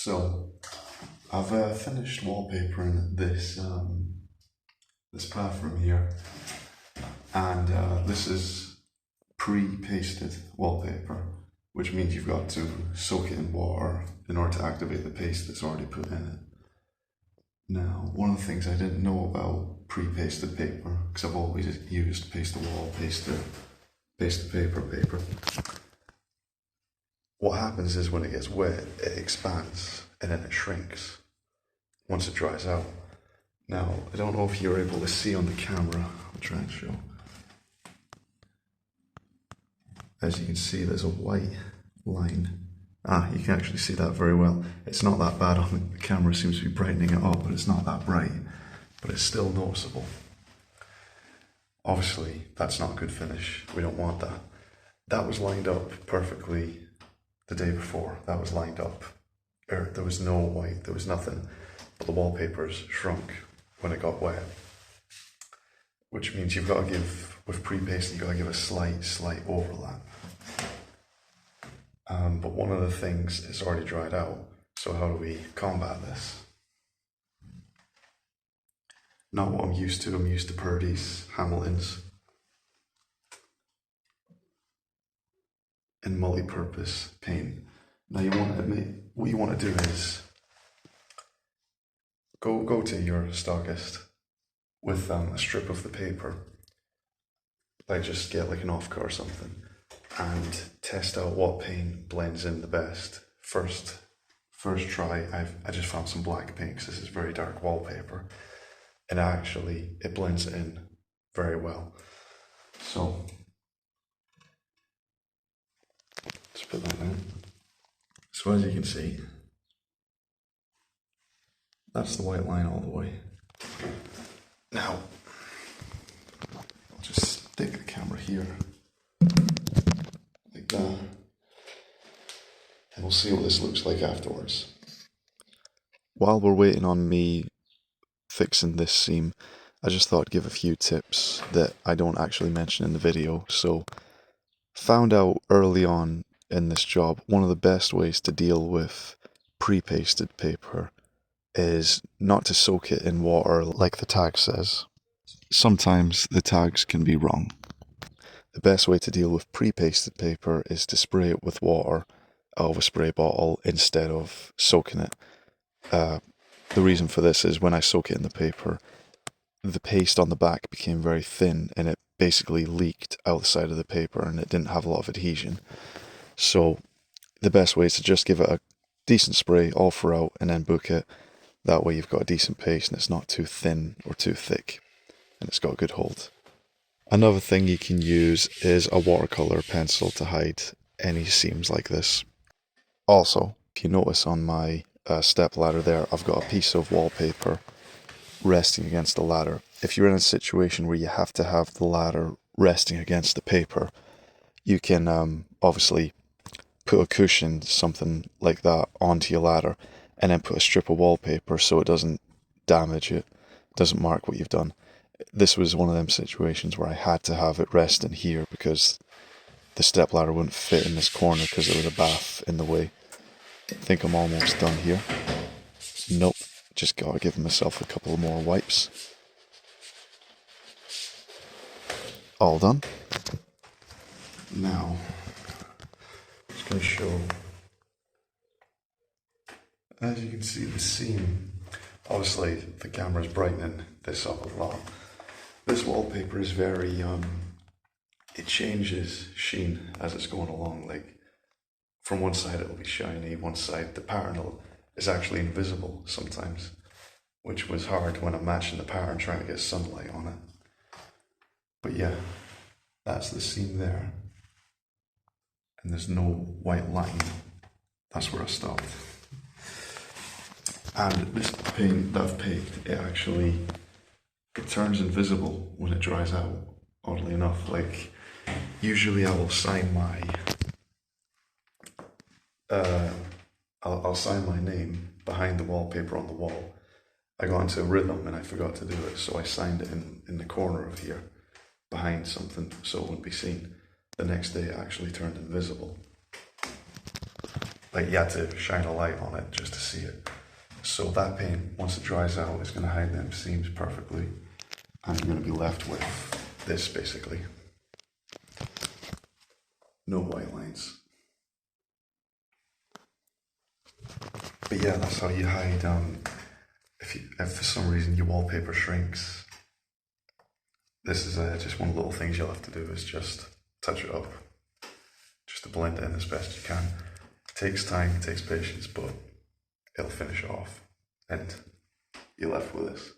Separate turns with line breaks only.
So I've finished wallpapering this bathroom here, and this is pre-pasted wallpaper, which means you've got to soak it in water in order to activate the paste that's already put in it. Now, one of the things I didn't know about pre-pasted paper, because I've always used paste the wall, paste the paper. What happens is when it gets wet, it expands and then it shrinks once it dries out. Now, I don't know if you're able to see on the camera. I'll try and show. As you can see, there's a white line. You can actually see that very well. It's not that bad on the camera, seems to be brightening it up, but it's not that bright. But it's still noticeable. Obviously, that's not a good finish. We don't want that. That was lined up perfectly the day before. That was lined up. There was no white, there was nothing. But the wallpapers shrunk when it got wet. Which means you've got to give, with pre-pasting, you've got to give a slight overlap. But one of the things is already dried out. So how do we combat this? Not what I'm used to. I'm used to Purdy's, Hamilton's, and multi-purpose paint. Now what you want to do is go to your stockist with a strip of the paper, like just get like an Offcut or something, and test out what paint blends in the best. First try, I just found some black paint because this is very dark wallpaper, and actually it blends in very well. So let's put that in. So as you can see, that's the white line all the way. Now, I'll just stick the camera here, like that, and we'll see what this looks like afterwards. While we're waiting on me fixing this seam, I just thought I'd give a few tips that I don't actually mention in the video. So, found out early on in this job, one of the best ways to deal with pre-pasted paper is not to soak it in water like the tag says. Sometimes the tags can be wrong. The best way to deal with pre-pasted paper is to spray it with water out of a spray bottle instead of soaking it. The reason for this is when I soak it in the paper, the paste on the back became very thin and it basically leaked outside of the paper and it didn't have a lot of adhesion. So the best way is to just give it a decent spray all throughout and then book it. That way you've got a decent paste and it's not too thin or too thick and it's got a good hold. Another thing you can use is a watercolor pencil to hide any seams like this. Also, if you notice on my step ladder there, I've got a piece of wallpaper resting against the ladder. If you're in a situation where you have to have the ladder resting against the paper, you can obviously put a cushion, something like that, onto your ladder and then put a strip of wallpaper so it doesn't damage it, doesn't mark what you've done. This was one of them situations where I had to have it rest in here because the stepladder wouldn't fit in this corner because there was a bath in the way. I think I'm almost done here. Nope, just gotta give myself a couple more wipes. All done. Now, I'm just gonna show. As you can see, the seam, obviously the camera's brightening this up a lot. This wallpaper is very, it changes sheen as it's going along. Like, from one side it'll be shiny, one side the pattern is actually invisible sometimes, which was hard when I'm matching the pattern trying to get sunlight on it. But yeah, that's the seam there. And there's no white line. That's where I stopped. And this paint that I've painted, it turns invisible when it dries out, oddly enough. Like, usually I will sign my, I'll sign my name behind the wallpaper on the wall. I got into a rhythm and I forgot to do it, so I signed it in the corner of here, behind something, so it wouldn't be seen. The next day it actually turned invisible. like you had to shine a light on it just to see it. So that paint, once it dries out, is going to hide them seams perfectly, and you're going to be left with this basically. No white lines. But yeah, that's how you hide, if for some reason your wallpaper shrinks, this is just one of the little things you'll have to do, is just touch it up, just to blend it in as best you can. It takes time, it takes patience, but it'll finish it off, and you're left with this.